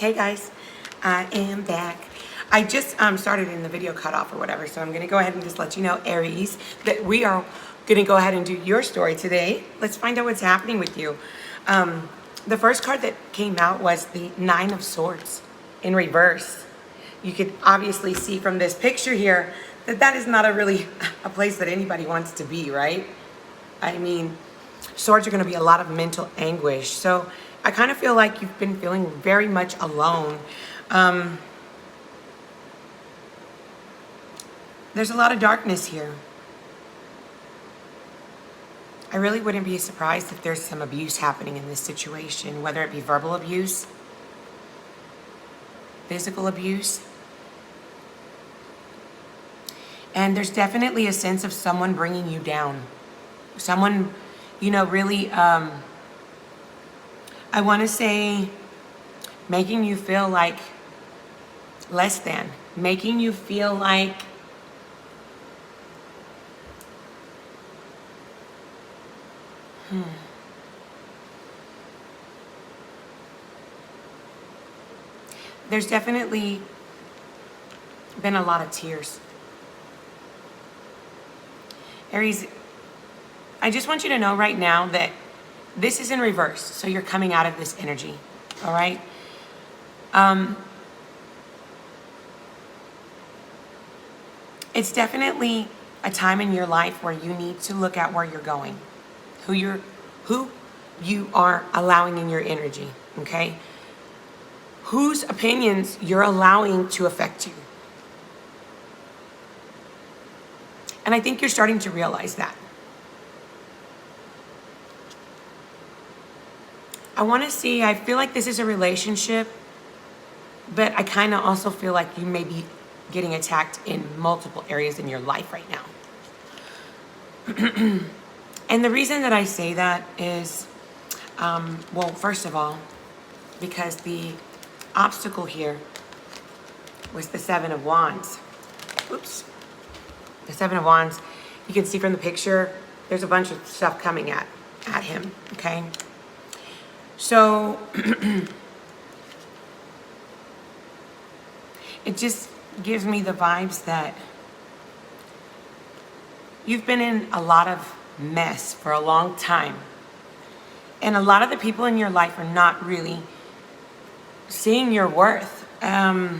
Hey guys, I am back. I just started in the video cut off or whatever, so I'm going to go ahead and just let you know, Aries, that we are going to go ahead and do your story today. Let's find out what's happening with you. The first card that came out was the Nine of Swords in reverse. You could obviously see from this picture here that that is not a place that anybody wants to be, right? I mean, swords are going to be a lot of mental anguish. So I kind of feel like you've been feeling very much alone. There's a lot of darkness here. I really wouldn't be surprised if there's some abuse happening in this situation, whether it be verbal abuse, physical abuse. And there's definitely a sense of someone bringing you down. Someone, really, I want to say, making you feel like less than, making you feel like there's definitely been a lot of tears. Aries, I just want you to know right now that this is in reverse. So you're coming out of this energy. All right. It's definitely a time in your life where you need to look at where you're going, who you are allowing in your energy. Okay. Whose opinions you're allowing to affect you. And I think you're starting to realize that. I feel like this is a relationship, but I kind of also feel like you may be getting attacked in multiple areas in your life right now. And the reason that I say that is, well, first of all, because the obstacle here was the Seven of Wands. Oops. The Seven of Wands. You can see from the picture, there's a bunch of stuff coming at him, okay? So, it just gives me the vibes that you've been in a lot of mess for a long time. And a lot of the people in your life are not really seeing your worth. I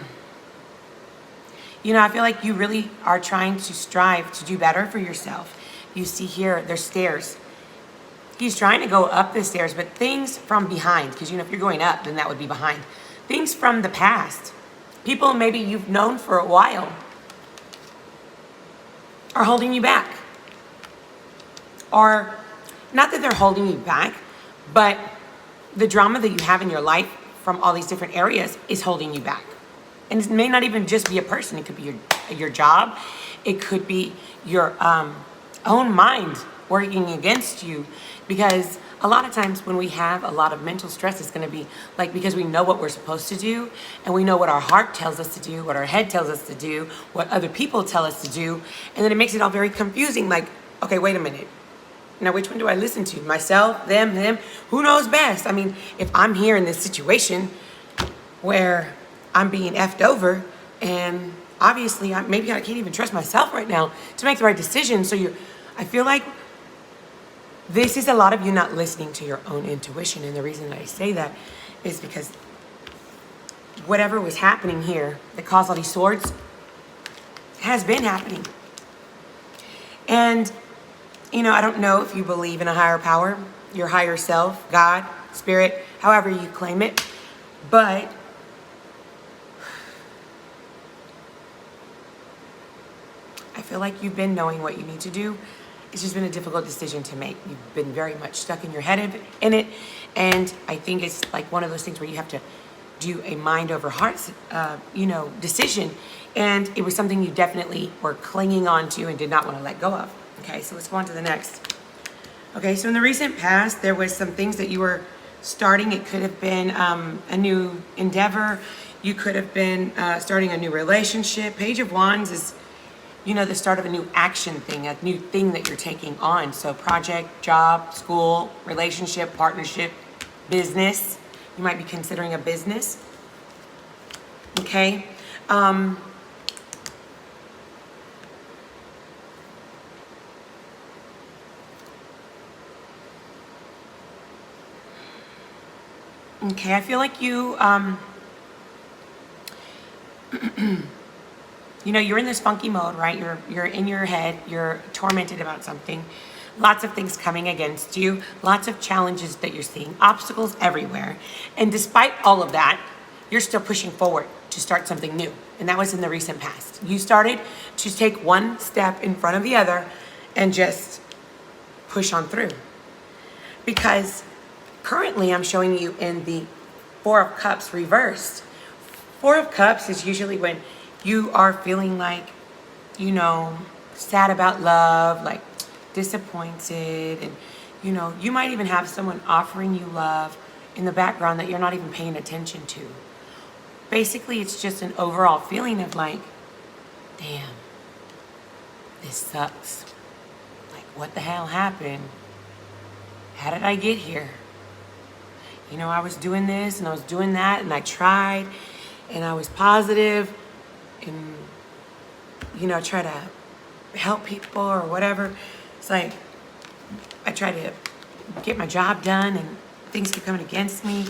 feel like you really are trying to strive to do better for yourself. You see here, there's stairs. He's trying to go up the stairs, but things from behind, because if you're going up, then that would be behind. Things from the past, people maybe you've known for a while, are holding you back. Or, not that they're holding you back, but the drama that you have in your life from all these different areas is holding you back. And it may not even just be a person. It could be your job. It could be your own mind working against you. Because a lot of times when we have a lot of mental stress, it's going to be like because we know what we're supposed to do. And we know what our heart tells us to do, what our head tells us to do, what other people tell us to do. And then it makes it all very confusing. Like, okay, wait a minute. Now, which one do I listen to? Myself, them? Who knows best? I mean, if I'm here in this situation where I'm being effed over, and obviously maybe I can't even trust myself right now to make the right decision. So I feel like this is a lot of you not listening to your own intuition. And the reason that I say that is because whatever was happening here that caused all these swords has been happening. And, I don't know if you believe in a higher power, your higher self, God, spirit, however you claim it. But I feel like you've been knowing what you need to do. It's just been a difficult decision to make. You've been very much stuck in your head in it. And I think it's like one of those things where you have to do a mind over heart, decision. And it was something you definitely were clinging on to and did not want to let go of. Okay, so let's go on to the next. Okay, so in the recent past, there was some things that you were starting. It could have been a new endeavor. You could have been starting a new relationship. Page of Wands is the start of a new action thing, a new thing that you're taking on. So project, job, school, relationship, partnership, business. You might be considering a business. Okay. Okay, I feel like you're in this funky mode, right? You're in your head, you're tormented about something. Lots of things coming against you, lots of challenges that you're seeing, obstacles everywhere. And despite all of that, you're still pushing forward to start something new. And that was in the recent past. You started to take one step in front of the other and just push on through. Because currently I'm showing you in the Four of Cups reversed. Four of Cups is usually when you are feeling like, sad about love, like disappointed, and you might even have someone offering you love in the background that you're not even paying attention to. Basically, it's just an overall feeling of like, damn, this sucks. Like, what the hell happened? How did I get here? I was doing this and I was doing that, and I tried and I was positive and try to help people or whatever. It's like I try to get my job done and things keep coming against me.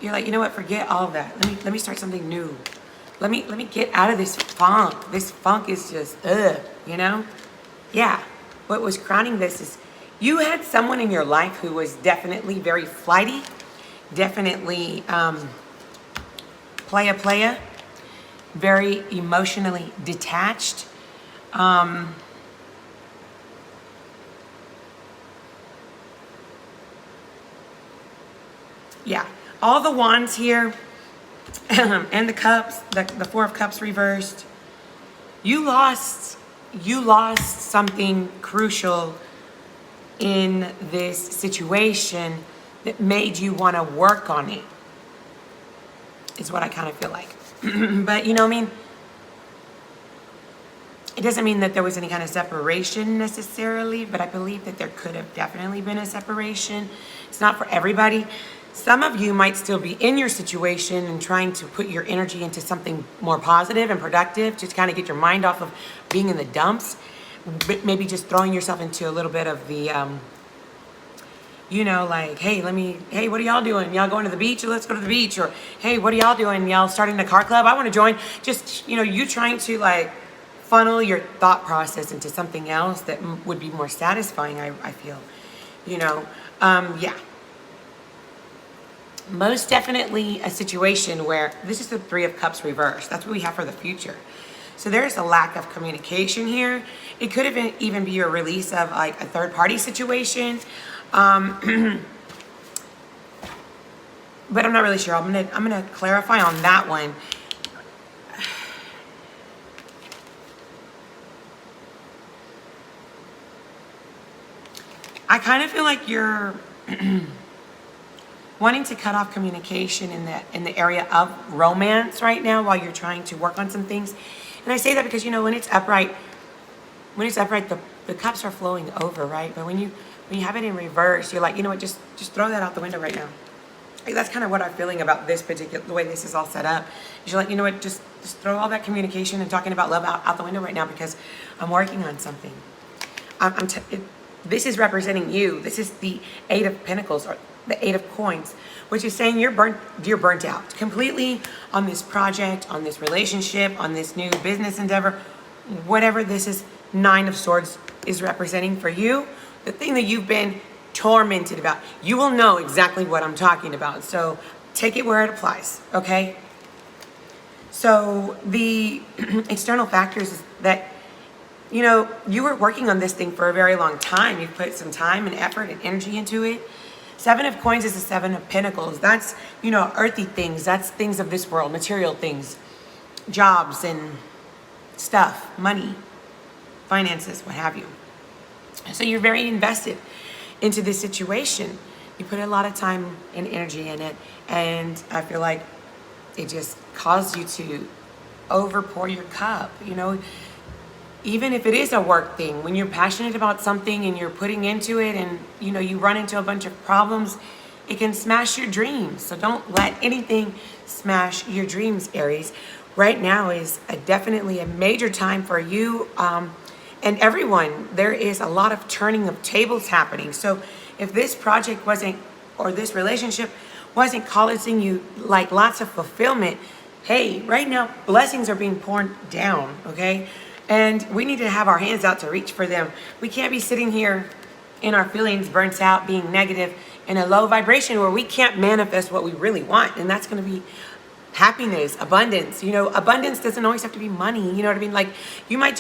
You're like, you know what, forget all of that. Let me start something new. Let me get out of this funk. This funk is just Yeah. What was crowning this is you had someone in your life who was definitely very flighty, definitely playa, very emotionally detached. Yeah, all the wands here and the cups, the Four of Cups reversed. You lost something crucial in this situation that made you want to work on it, is what I kind of feel like. But it doesn't mean that there was any kind of separation necessarily, but I believe that there could have definitely been a separation. It's not for everybody. Some of you might still be in your situation and trying to put your energy into something more positive and productive, just kind of get your mind off of being in the dumps. But maybe just throwing yourself into a little bit of the, like, hey, what are y'all doing? Y'all going to the beach? Let's go to the beach. Or, hey, what are y'all doing? Y'all starting a car club? I want to join. Just, you trying to like funnel your thought process into something else that would be more satisfying, I feel, yeah. Most definitely a situation where this is the Three of Cups reversed. That's what we have for the future. So there's a lack of communication here. It could have even be a release of like a third party situation. But I'm not really sure. I'm gonna clarify on that one. I kind of feel like you're wanting to cut off communication in the area of romance right now while you're trying to work on some things. And I say that because when it's upright, the cups are flowing over, right? But when you have it in reverse, you're like, you know what, just throw that out the window right now. Like, that's kind of what I'm feeling about this particular, the way this is all set up. You're like, you know what, just throw all that communication and talking about love out the window right now because I'm working on something. This is representing you. This is the Eight of Pentacles, or the Eight of Coins, which is saying you're burnt out completely on this project, on this relationship, on this new business endeavor, whatever this is. Nine of Swords is representing for you, the thing that you've been tormented about. You will know exactly what I'm talking about. So take it where it applies, okay? So the external factors is that, you were working on this thing for a very long time. You've put some time and effort and energy into it. Seven of Coins is the Seven of Pentacles. That's, earthy things. That's things of this world, material things, jobs and stuff, money, finances, what have you. So you're very invested into this situation. You put a lot of time and energy in it, and I feel like it just caused you to overpour your cup. Even if it is a work thing, when you're passionate about something and you're putting into it and you run into a bunch of problems, It can smash your dreams. So don't let anything smash your dreams, Aries. Right now is definitely a major time for you and everyone. There is a lot of turning of tables happening. So if this project wasn't, or this relationship wasn't causing you like lots of fulfillment, hey, right now blessings are being poured down, okay? And we need to have our hands out to reach for them. We can't be sitting here in our feelings, burnt out, being negative, in a low vibration where we can't manifest what we really want. And that's going to be happiness, abundance. You know, abundance doesn't always have to be money. You know what I mean? Like you might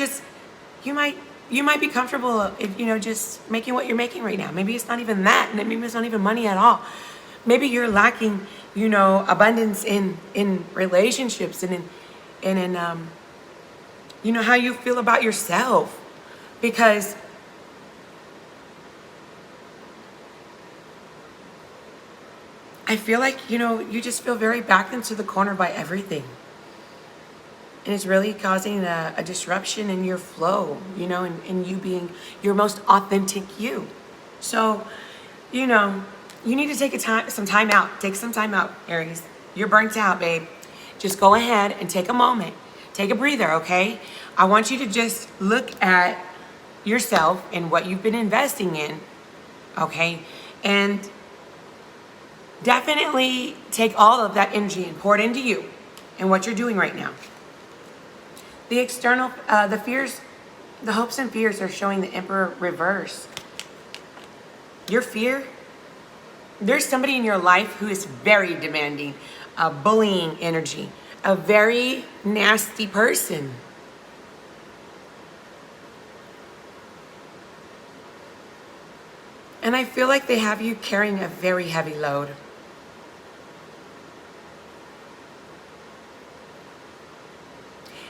be comfortable if, you know, just making what you're making right now. Maybe it's not even that. And maybe it's not even money at all. Maybe you're lacking, you know, abundance in relationships and in you know, how you feel about yourself. Because I feel like, you know, you just feel very backed into the corner by everything. And it's really causing a disruption in your flow, you know, and you being your most authentic you. So, you know, you need to take some time out. Take some time out, Aries. You're burnt out, babe. Just go ahead and take a moment. Take a breather, okay? I want you to just look at yourself and what you've been investing in, okay? And definitely take all of that energy and pour it into you and what you're doing right now. The external, the fears, the hopes and fears are showing the Emperor reverse. Your fear, there's somebody in your life who is very demanding, bullying energy, a very nasty person. And I feel like they have you carrying a very heavy load.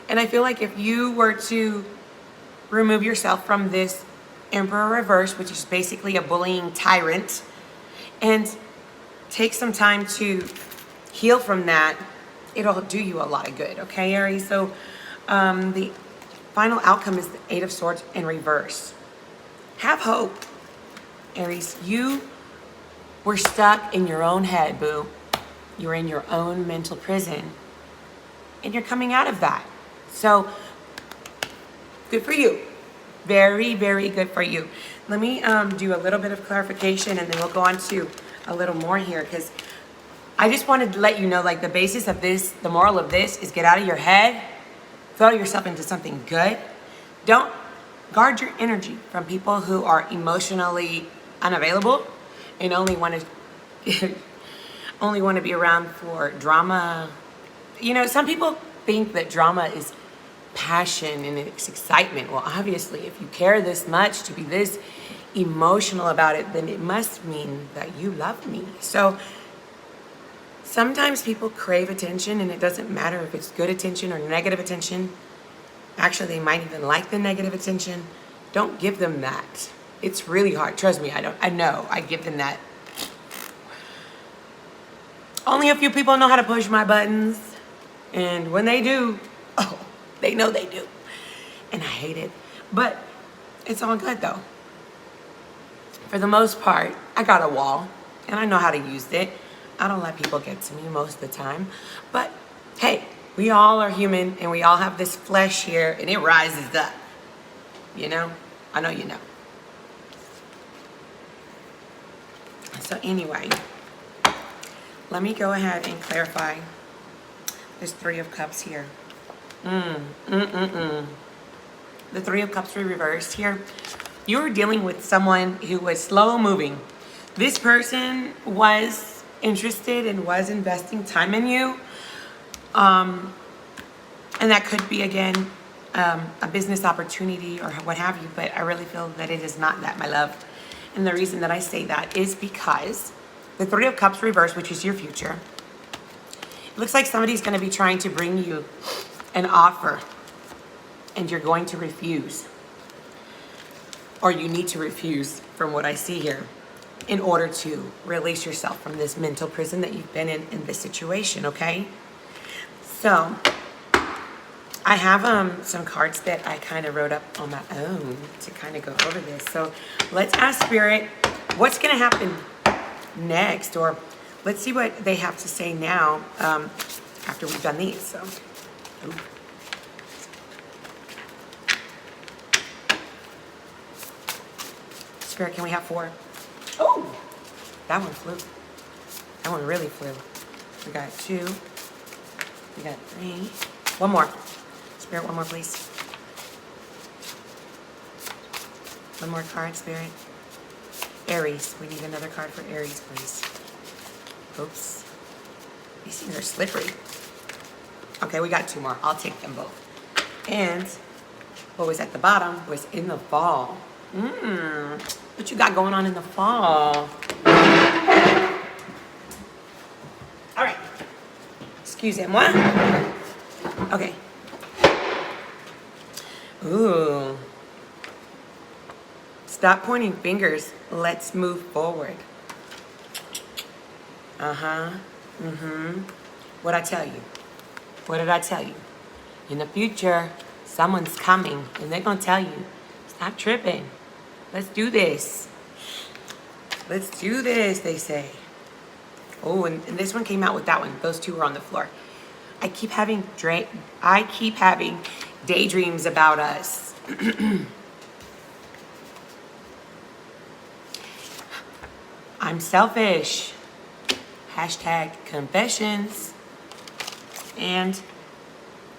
And I feel like if you were to remove yourself from this Emperor reverse, which is basically a bullying tyrant, and take some time to heal from that, it'll do you a lot of good, okay, Aries? So the final outcome is the Eight of Swords in reverse. Have hope, Aries. You were stuck in your own head, boo. You were in your own mental prison, and you're coming out of that. So, good for you. Very, very good for you. Let me do a little bit of clarification, and then we'll go on to a little more here, because I just wanted to let you know, like, the basis of this, the moral of this is get out of your head, throw yourself into something good. Don't guard your energy from people who are emotionally unavailable and only want to be around for drama. You know, some people think that drama is passion and it's excitement. Well, obviously, if you care this much to be this emotional about it, then it must mean that you love me. So sometimes people crave attention, and it doesn't matter if it's good attention or negative attention. Actually, they might even like the negative attention. Don't give them that. It's really hard. Trust me, I know. I give them that. Only a few people know how to push my buttons. And when they do, oh, they know they do. And I hate it. But it's all good, though. For the most part, I got a wall, and I know how to use it. I don't let people get to me most of the time. But, hey, we all are human, and we all have this flesh here, and it rises up. You know? I know you know. So anyway, let me go ahead and clarify this Three of Cups here. The Three of Cups reversed here. You're dealing with someone who was slow moving. This person was interested and was investing time in you. And that could be, again, a business opportunity or what have you, but I really feel that it is not that, my love. And the reason that I say that is because the Three of Cups reversed, which is your future, it looks like somebody's going to be trying to bring you an offer, and you're going to refuse. Or you need to refuse, from what I see here, in order to release yourself from this mental prison that you've been in this situation, okay? So I have some cards that I kind of wrote up on my own to kind of go over this. So let's ask Spirit, what's going to happen next, or let's see what they have to say now after we've done these. So, ooh. Spirit, can we have 4? Oh, that one flew. That one really flew. We got 2. We got 3. One more. Spirit, one more, please. One more card, Spirit. Aries. We need another card for Aries, please. Oops. These things are slippery. Okay, we got 2 more. I'll take them both. And what was at the bottom was in the fall. What you got going on in the fall? All right. Excusez-moi. Okay. Ooh. Stop pointing fingers. Let's move forward. What'd I tell you? What did I tell you? In the future, someone's coming and they're gonna tell you, stop tripping. Let's do this. Let's do this, they say. Oh, and this one came out with that one. Those 2 were on the floor. I keep having daydreams about us. I'm selfish. Hashtag confessions. And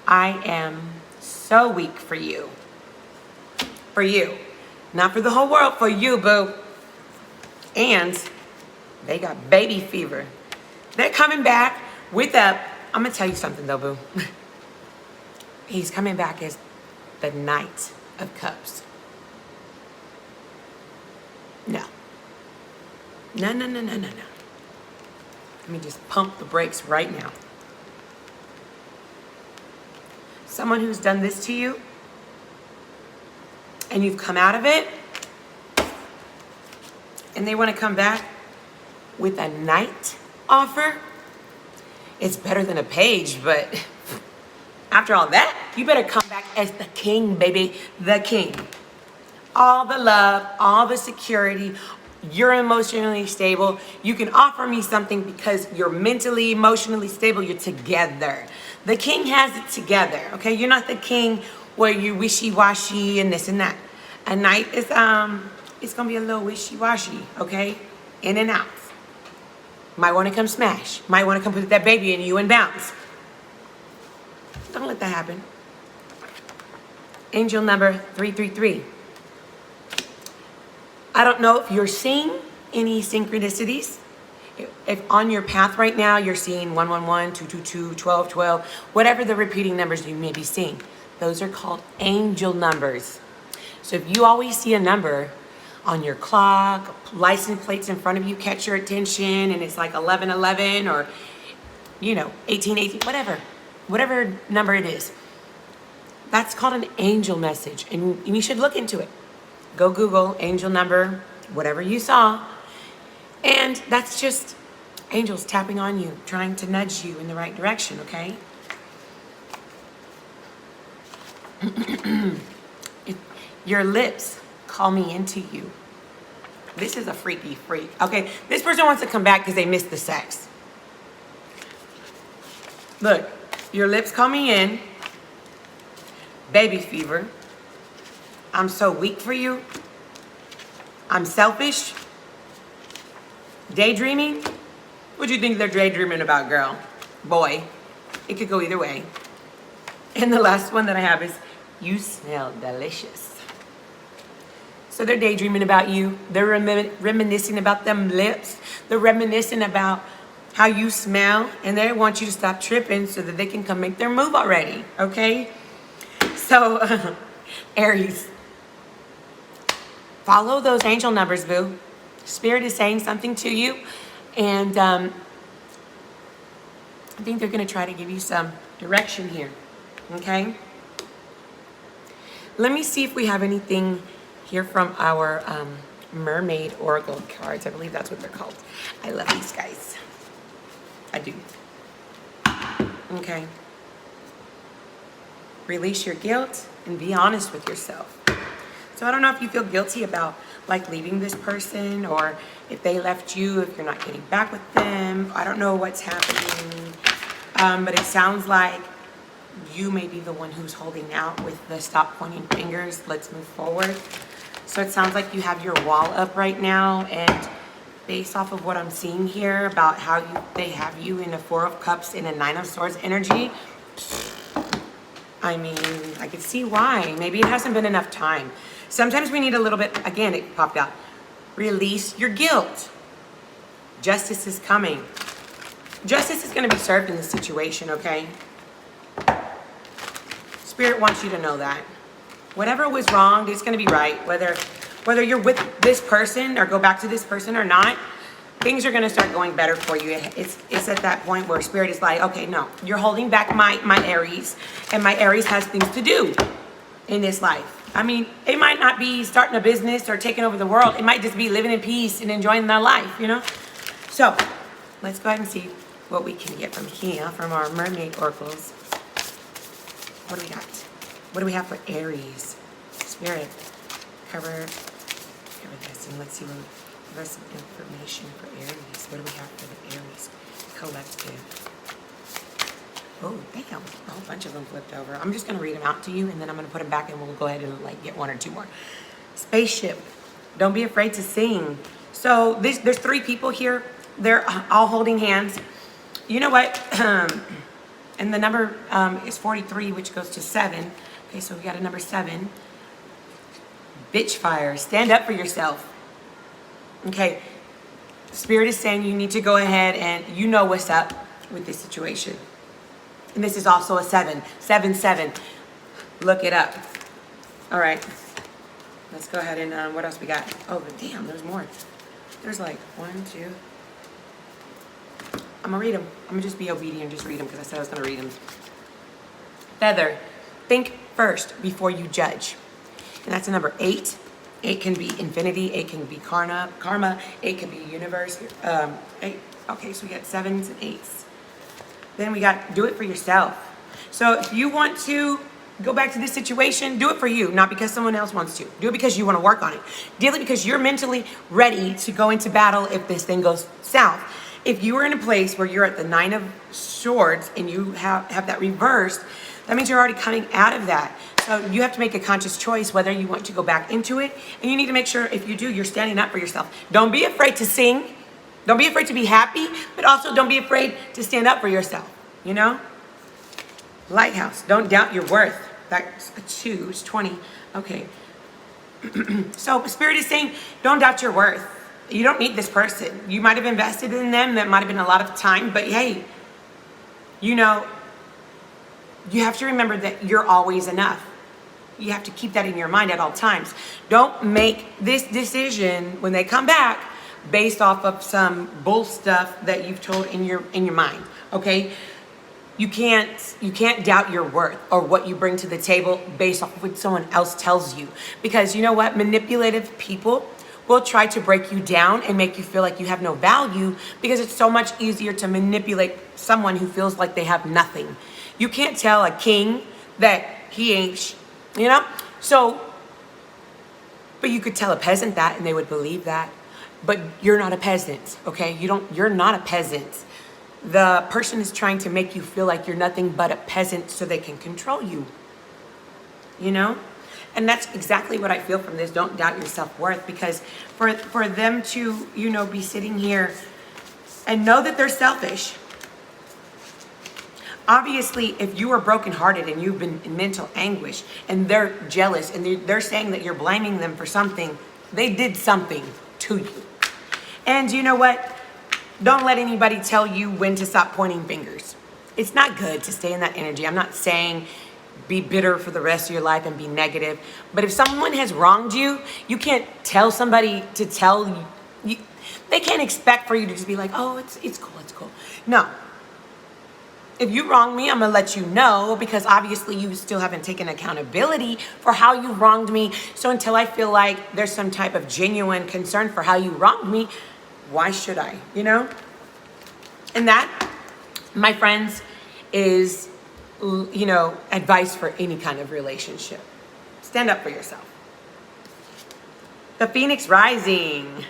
I am so weak for you. For you. Not for the whole world, for you, boo. And they got baby fever. They're coming back with a... I'm going to tell you something, though, boo. He's coming back as the Knight of Cups. No. No. Let me just pump the brakes right now. Someone who's done this to you, and you've come out of it, and they want to come back with a Knight offer. It's better than a page, but after all that, you better come back as the king, baby. The king. All the love, all the security. You're emotionally stable. You can offer me something because you're mentally, emotionally stable. You're together. The king has it together, okay? You're not the king where you're wishy-washy and this and that. A Knight is, it's gonna be a little wishy-washy, okay? In and out. Might wanna come smash. Might wanna come put that baby in you and bounce. Don't let that happen. Angel number 333. I don't know if you're seeing any synchronicities. If on your path right now, you're seeing 111, 222, 1212, whatever the repeating numbers you may be seeing, those are called angel numbers. So if you always see a number on your clock, license plates in front of you catch your attention, and it's like 1111 or, 1818, whatever number it is, that's called an angel message, and you should look into it. Go Google angel number, whatever you saw, and that's just angels tapping on you, trying to nudge you in the right direction, okay? Your lips call me into you. This is a freaky freak, okay? This person wants to come back because they missed the sex. Look, your lips call me in. Baby fever. I'm so weak for you. I'm selfish. Daydreaming. What do you think they're daydreaming about, girl? Boy. It could go either way. And the last one that I have is, you smell delicious. So they're daydreaming about you. They're reminiscing about them lips. They're reminiscing about how you smell. And they want you to stop tripping so that they can come make their move already. Okay? So, Aries. Follow those angel numbers, boo. Spirit is saying something to you. And I think they're going to try to give you some direction here. Okay? Let me see if we have anything here from our mermaid oracle cards. I believe that's what they're called. I love these guys. I do. Okay. Release your guilt and be honest with yourself. So I don't know if you feel guilty about like leaving this person, or if they left you, if you're not getting back with them. I don't know what's happening. But it sounds like you may be the one who's holding out with the stop pointing fingers. Let's move forward. So it sounds like you have your wall up right now, and based off of what I'm seeing here about how they have you in a Four of Cups and a Nine of Swords energy, I mean, I could see why. Maybe it hasn't been enough time. Sometimes we need a little bit, again, it popped out. Release your guilt. Justice is coming. Justice is going to be served in this situation, okay? Spirit wants you to know that. Whatever was wrong, it's going to be right. Whether you're with this person or go back to this person or not, things are going to start going better for you. It's at that point where Spirit is like, okay, no, you're holding back my Aries, and my Aries has things to do in this life. I mean, it might not be starting a business or taking over the world. It might just be living in peace and enjoying their life, you know? So let's go ahead and see what we can get from here, from our mermaid oracles. What do we got? What do we have for Aries? Spirit, cover this, and let's see what give us some information for Aries. What do we have for the Aries collective? Oh, damn, a whole bunch of them flipped over. I'm just going to read them out to you, and then I'm going to put them back, and we'll go ahead and like get one or two more. Spaceship. Don't be afraid to sing. So there's three people here. They're all holding hands. You know what? And the number is 43, which goes to 7. Okay, so we got a number 7. Bitch fire. Stand up for yourself. Okay. Spirit is saying you need to go ahead and you know what's up with this situation. And this is also a 7. 7, 7. Look it up. All right. Let's go ahead and what else we got? Oh, damn, there's more. There's like 1, 2. I'm going to read them. I'm going to just be obedient and just read them because I said I was going to read them. Feather. Think first before you judge. And that's a number 8. 8 can be infinity. 8 can be karma. 8 can be universe. 8. Okay, so we got 7s and 8s. Then we got do it for yourself. So if you want to go back to this situation, do it for you, not because someone else wants to. Do it because you want to work on it. Do it because you're mentally ready to go into battle if this thing goes south. If you are in a place where you're at the 9 of Swords and you have that reversed, that means you're already coming out of that. So you have to make a conscious choice whether you want to go back into it. And you need to make sure if you do, you're standing up for yourself. Don't be afraid to sing. Don't be afraid to be happy, but also don't be afraid to stand up for yourself, you know? Lighthouse, don't doubt your worth. That's a 2, it's 20. Okay. So Spirit is saying, don't doubt your worth. You don't need this person. You might have invested in them. That might have been a lot of time, but hey, you know, you have to remember that you're always enough. You have to keep that in your mind at all times. Don't make this decision when they come back based off of some bull stuff that you've told in your mind. Okay? You can't doubt your worth or what you bring to the table based off of what someone else tells you. Because you know what? Manipulative people will try to break you down and make you feel like you have no value, because it's so much easier to manipulate someone who feels like they have nothing. You can't tell a king that he ain't, you know? So, but you could tell a peasant that and they would believe that. But you're not a peasant, okay? You're not a peasant. The person is trying to make you feel like you're nothing but a peasant so they can control you, you know? And that's exactly what I feel from this. Don't doubt your self-worth, because for them to, you know, be sitting here and know that they're selfish. Obviously, if you are brokenhearted and you've been in mental anguish and they're jealous and they're saying that you're blaming them for something, they did something to you. And you know what? Don't let anybody tell you when to stop pointing fingers. It's not good to stay in that energy. I'm not saying be bitter for the rest of your life and be negative. But if someone has wronged you, you can't tell somebody to tell you. They can't expect for you to just be like, oh, it's cool, it's cool. No. If you wrong me, I'm going to let you know, because obviously you still haven't taken accountability for how you wronged me. So until I feel like there's some type of genuine concern for how you wronged me, why should I, you know? And that, my friends, is, you know, advice for any kind of relationship. Stand up for yourself. The Phoenix Rising.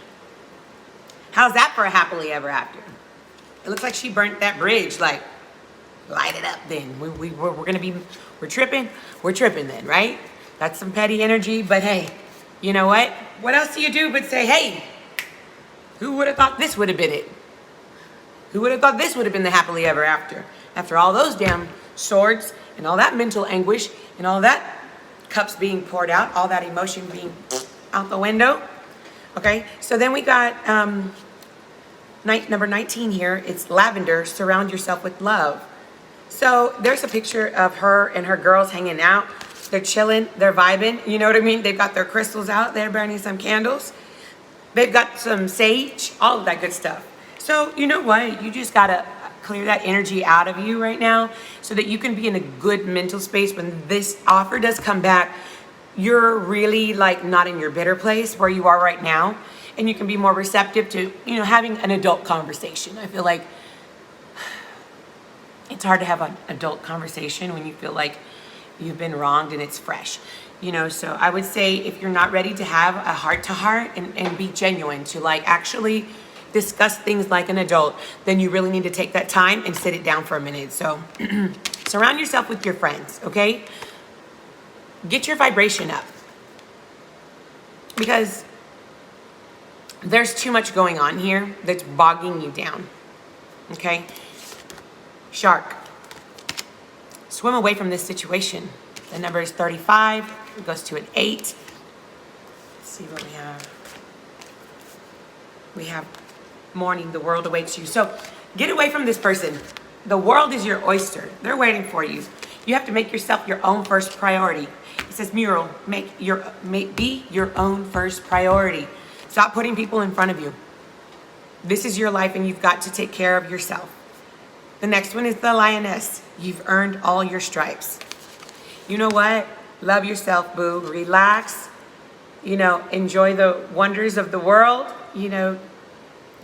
How's that for a happily ever after? It looks like she burnt that bridge. Like, light it up then. We're tripping. We're tripping then, right? That's some petty energy, but hey, you know what? What else do you do but say, hey, who would have thought this would have been it? Who would have thought this would have been the happily ever after? After all those damn swords and all that mental anguish and all that cups being poured out, all that emotion being out the window. Okay, so then we got number 19 here. It's lavender, surround yourself with love. So there's a picture of her and her girls hanging out. They're chilling, they're vibing, you know what I mean? They've got their crystals out, they're burning some candles. They've got some sage, all of that good stuff. So you know what? You just gotta clear that energy out of you right now so that you can be in a good mental space when this offer does come back. You're really like not in your bitter place where you are right now, and you can be more receptive to, you know, having an adult conversation. I feel like it's hard to have an adult conversation when you feel like you've been wronged and it's fresh, you know. So I would say if you're not ready to have a heart-to-heart and be genuine to like actually discuss things like an adult, then you really need to take that time and sit it down for a minute. So surround yourself with your friends, okay? Get your vibration up, because there's too much going on here that's bogging you down, okay? Shark, swim away from this situation. The number is 35. It goes to an 8. Let's see what we have. We have morning, the world awaits you. So get away from this person. The world is your oyster. They're waiting for you. You have to make yourself your own first priority. It says mural, be your own first priority. Stop putting people in front of you. This is your life and you've got to take care of yourself. The next one is the lioness. You've earned all your stripes. You know what? Love yourself, boo. Relax. You know, enjoy the wonders of the world. You know,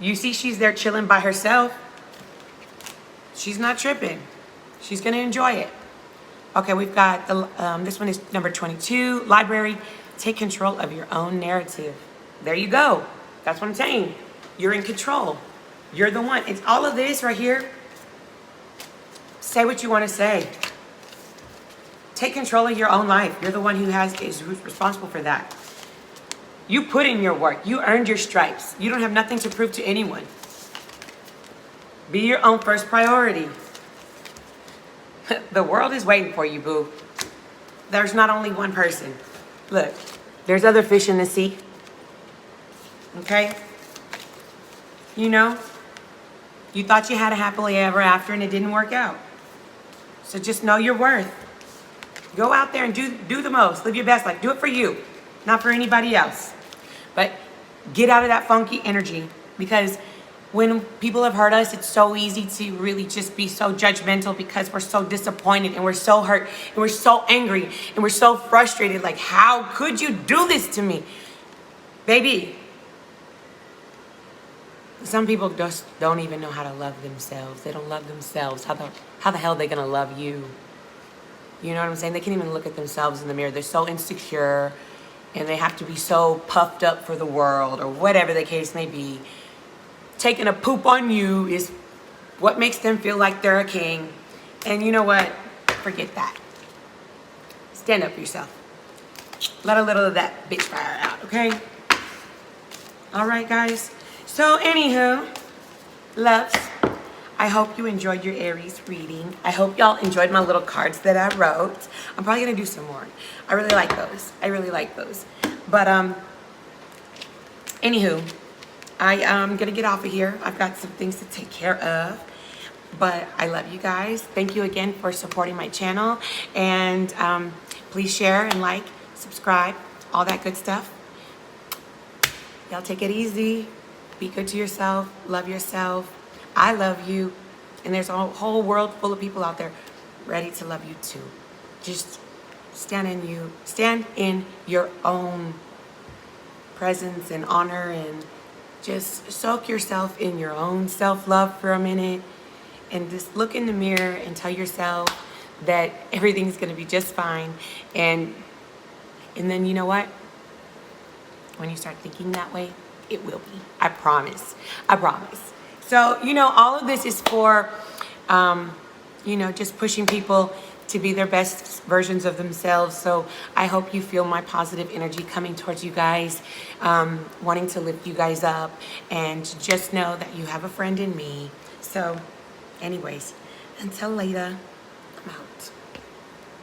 you see she's there chilling by herself. She's not tripping. She's going to enjoy it. Okay, we've got this one is number 22, library. Take control of your own narrative. There you go. That's what I'm saying. You're in control. You're the one. It's all of this right here. Say what you want to say. Take control of your own life. You're the one who's responsible for that. You put in your work. You earned your stripes. You don't have nothing to prove to anyone. Be your own first priority. The world is waiting for you, boo. There's not only one person. Look, there's other fish in the sea. Okay? You know, you thought you had a happily ever after and it didn't work out. So just know your worth. Go out there and do the most. Live your best life. Do it for you, not for anybody else. But get out of that funky energy, because when people have hurt us, it's so easy to really just be so judgmental because we're so disappointed and we're so hurt and we're so angry and we're so frustrated. Like, how could you do this to me? Baby, some people just don't even know how to love themselves. They don't love themselves. How the hell are they going to love you? You know what I'm saying? They can't even look at themselves in the mirror. They're so insecure and they have to be so puffed up for the world or whatever the case may be. Taking a poop on you is what makes them feel like they're a king. And you know what? Forget that. Stand up for yourself. Let a little of that bitch fire out, okay? All right, guys. So, anywho, loves, I hope you enjoyed your Aries reading. I hope y'all enjoyed my little cards that I wrote. I'm probably going to do some more. I really like those. But, anywho, I am going to get off of here. I've got some things to take care of. But I love you guys. Thank you again for supporting my channel. And please share and like, subscribe, all that good stuff. Y'all take it easy. Be good to yourself. Love yourself. I love you. And there's a whole world full of people out there ready to love you too. Just stand in your own presence and honor, and just soak yourself in your own self-love for a minute, and just look in the mirror and tell yourself that everything's going to be just fine. And then you know what? when you start thinking that way, it will be. I promise. I promise. So, you know, all of this is for, you know, just pushing people to be their best versions of themselves. So I hope you feel my positive energy coming towards you guys, wanting to lift you guys up, and just know that you have a friend in me. So anyways, until later, I'm out.